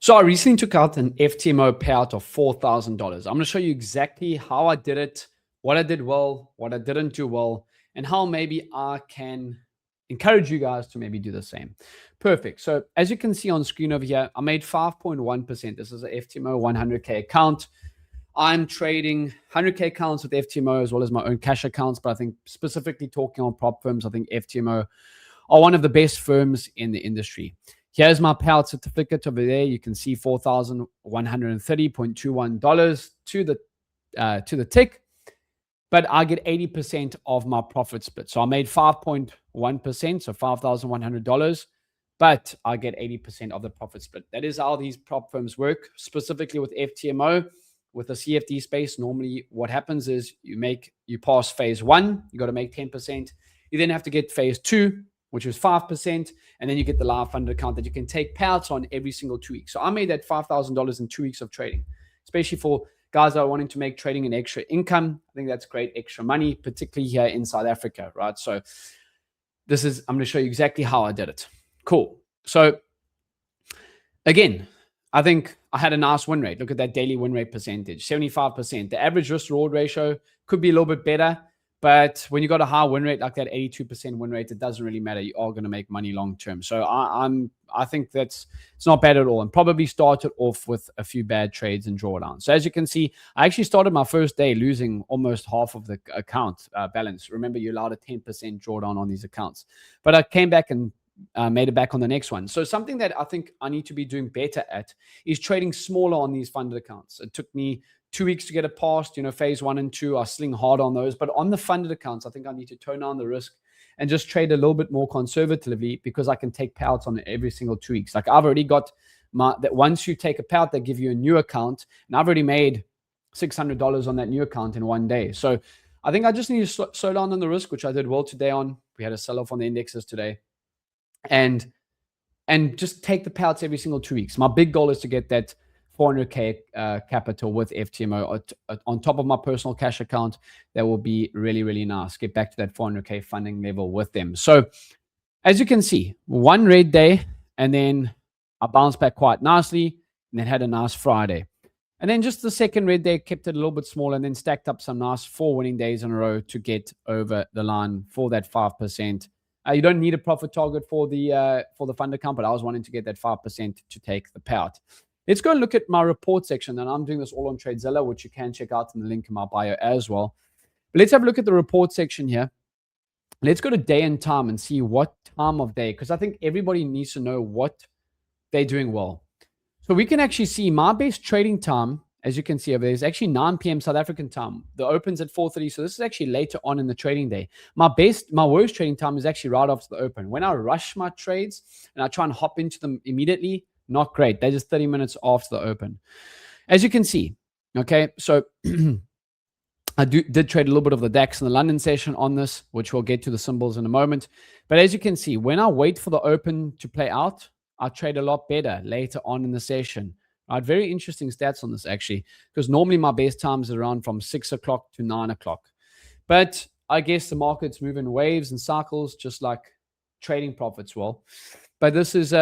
So I recently took out an FTMO payout of $4,000. I'm going to show you exactly how I did it, what I did well, what I didn't do well, and how maybe I can encourage you guys to maybe do the same. Perfect. So as you can see on screen over here, I made 5.1%. This is an FTMO 100K account. I'm trading 100K accounts with FTMO as well as my own cash accounts. But I think specifically talking on prop firms, I think FTMO are one of the best firms in the industry. Here's my payout certificate over there. You can see $4,130.21 to the tick, but I get 80% of my profit split. So I made 5.1%, so $5,100, but I get 80% of the profit split. That is how these prop firms work, specifically with FTMO. With the CFD space, normally what happens is you pass phase 1, you got to make 10%. You then have to get phase 2, which is 5%, and then you get the live funded account that you can take payouts on every single 2 weeks. So I made that $5,000 in 2 weeks of trading, especially for guys that are wanting to make trading an extra income. I think that's great extra money, particularly here in South Africa, right? So I'm going to show you exactly how I did it. Cool. So again, I think I had a nice win rate. Look at that daily win rate percentage, 75%. The average risk reward ratio could be a little bit better. But when you got a high win rate like that, 82% win rate, it doesn't really matter. You are going to make money long term. So I think it's not bad at all. And probably started off with a few bad trades and drawdowns. So as you can see, I actually started my first day losing almost half of the account balance. Remember, you're allowed a 10% drawdown on these accounts. But I came back and made it back on the next one. So something that I think I need to be doing better at is trading smaller on these funded accounts. It took me 2 weeks to get it past, phase 1 and 2. I sling hard on those. But on the funded accounts, I think I need to tone down the risk and just trade a little bit more conservatively because I can take payouts on it every single 2 weeks. Like I've already got that once you take a payout, they give you a new account. And I've already made $600 on that new account in 1 day. So I think I just need to slow down on the risk, which I did well today on. We had a sell-off on the indexes today. And just take the payouts every single 2 weeks. My big goal is to get that 400K capital with FTMO on top of my personal cash account. That will be really, really nice. Get back to that 400K funding level with them. So as you can see, one red day, and then I bounced back quite nicely, and then had a nice Friday. And then just the second red day, kept it a little bit smaller, and then stacked up some nice 4 winning days in a row to get over the line for that 5%. You don't need a profit target for the fund account, but I was wanting to get that 5% to take the payout. Let's go and look at my report section, and I'm doing this all on TradeZilla, which you can check out in the link in my bio as well. But let's have a look at the report section here. Let's go to day and time and see what time of day, because I think everybody needs to know what they're doing well. So we can actually see my best trading time, as you can see over there, is actually 9 p.m. South African time. The open's at 4:30, so this is actually later on in the trading day. My worst trading time is actually right after the open. When I rush my trades and I try and hop into them immediately, not great. They're just 30 minutes after the open. As you can see, okay, so I did trade a little bit of the DAX in the London session on this, which we'll get to the symbols in a moment. But as you can see, when I wait for the open to play out, I trade a lot better later on in the session. Right, very interesting stats on this actually, because normally my best times are around from 6 o'clock to 9 o'clock. But I guess the markets move in waves and cycles, just like trading profits will. But this is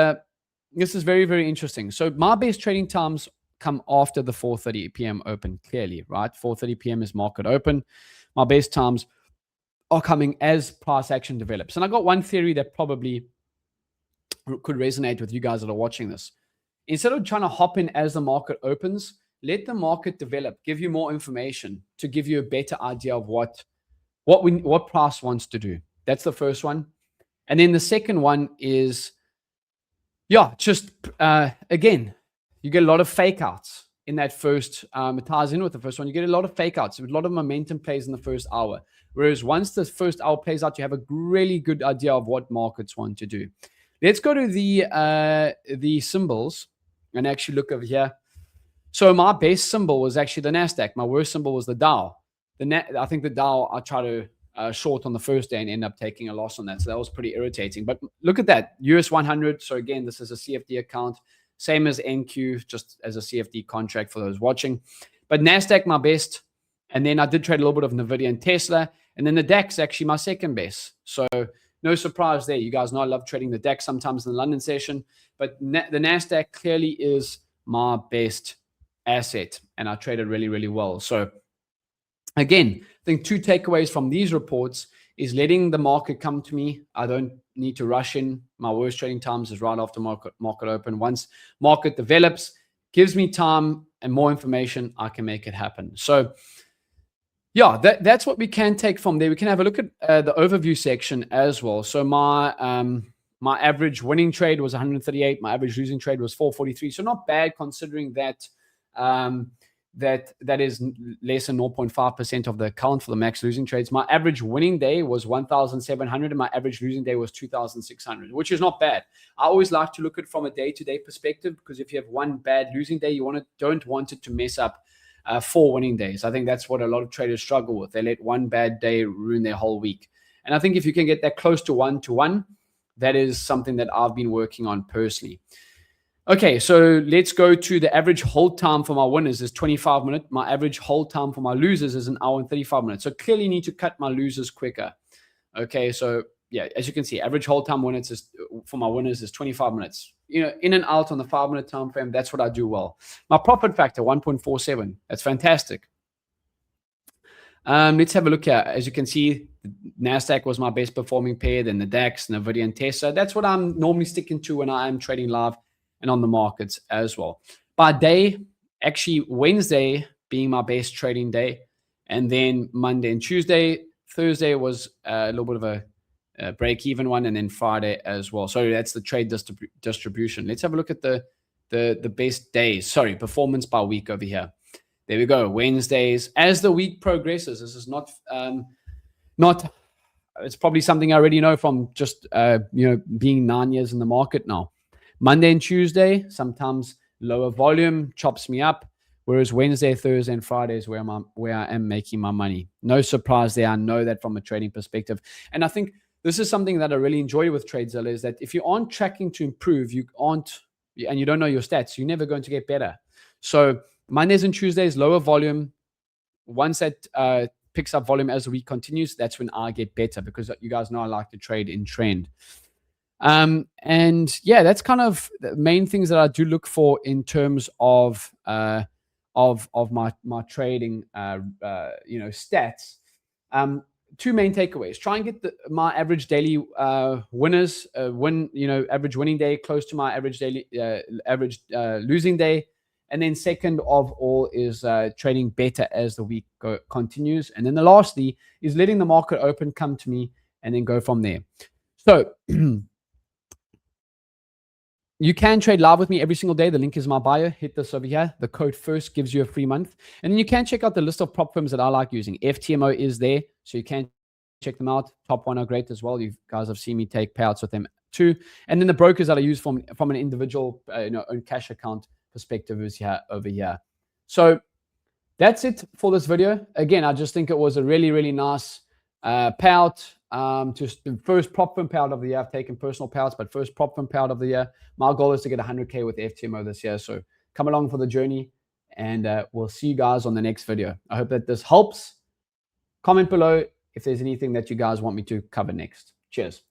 very, very interesting. So my best trading times come after the 4:30 p.m. open, clearly, right? 4:30 p.m. is market open. My best times are coming as price action develops. And I got one theory that probably could resonate with you guys that are watching this. Instead of trying to hop in as the market opens, let the market develop, give you more information to give you a better idea of what price wants to do. That's the first one. And then the second one is, again, you get a lot of fake outs in that first, it ties in with the first one. You get a lot of fake outs. A lot of momentum plays in the first hour. Whereas once the first hour plays out, you have a really good idea of what markets want to do. Let's go to the symbols and actually look over here. So my best symbol was actually the NASDAQ. My worst symbol was the Dow. I think the Dow, I try to short on the first day and end up taking a loss on that. So that was pretty irritating. But look at that, US 100. So again, this is a CFD account. Same as NQ, just as a CFD contract for those watching. But NASDAQ, my best. And then I did trade a little bit of NVIDIA and Tesla. And then the DAX, actually my second best. So no surprise there. You guys know I love trading the DAX sometimes in the London session. But the NASDAQ clearly is my best asset, and I traded really, really well. So again, I think 2 takeaways from these reports is letting the market come to me. I don't need to rush in. My worst trading times is right after market open. Once market develops, gives me time and more information, I can make it happen. So yeah, that's what we can take from there. We can have a look at the overview section as well. So my average winning trade was 138. My average losing trade was 443. So not bad considering that that is less than 0.5% of the account for the max losing trades. My average winning day was 1,700 and my average losing day was 2,600, which is not bad. I always like to look at it from a day-to-day perspective, because if you have one bad losing day, you don't want it to mess up 4 winning days. I think that's what a lot of traders struggle with. They let one bad day ruin their whole week. And I think if you can get that close to 1-to-1, that is something that I've been working on personally. Okay, so let's go to the average hold time for my winners is 25 minutes. My average hold time for my losers is 1 hour and 35 minutes. So clearly need to cut my losers quicker. Okay, so yeah, as you can see, average hold time for my winners is 25 minutes. You know, in and out on the 5-minute time frame, that's what I do well. My profit factor, 1.47. That's fantastic. Let's have a look here. As you can see, NASDAQ was my best performing pair, then the DAX, NVIDIA, and Tesla. That's what I'm normally sticking to when I am trading live and on the markets as well. By day, actually Wednesday being my best trading day, and then Monday and Tuesday. Thursday was a little bit of a break-even one, and then Friday as well. So that's the trade distribution. Let's have a look at the best days. Sorry, performance by week over here. There we go. Wednesdays. As the week progresses, this is not. It's probably something I already know from just being 9 years in the market now. Monday and Tuesday, sometimes lower volume chops me up, whereas Wednesday, Thursday, and Friday is where I am making my money. No surprise there. I know that from a trading perspective, and I think this is something that I really enjoy with TradeZilla is that if you aren't tracking to improve, and you don't know your stats, you're never going to get better. So Mondays and Tuesdays, lower volume. Once that picks up volume as the week continues, that's when I get better, because you guys know I like to trade in trend. And yeah, that's kind of the main things that I do look for in terms of my trading stats. 2 main takeaways: try and get my average daily winners average winning day close to my average daily losing day. And then second of all is trading better as the week continues. And then lastly is letting the market open, come to me, and then go from there. So you can trade live with me every single day. The link is in my bio. Hit this over here. The code FIRST gives you a free month. And then you can check out the list of prop firms that I like using. FTMO is there, so you can check them out. Top One are great as well. You guys have seen me take payouts with them too. And then the brokers that I use from an individual own cash account perspective is over here. So that's it for this video. Again, I just think it was a really, really nice payout. Just the first prop firm payout of the year. I've taken personal payouts, but first prop firm payout of the year. My goal is to get 100K with FTMO this year. So come along for the journey, and we'll see you guys on the next video. I hope that this helps. Comment below if there's anything that you guys want me to cover next. Cheers.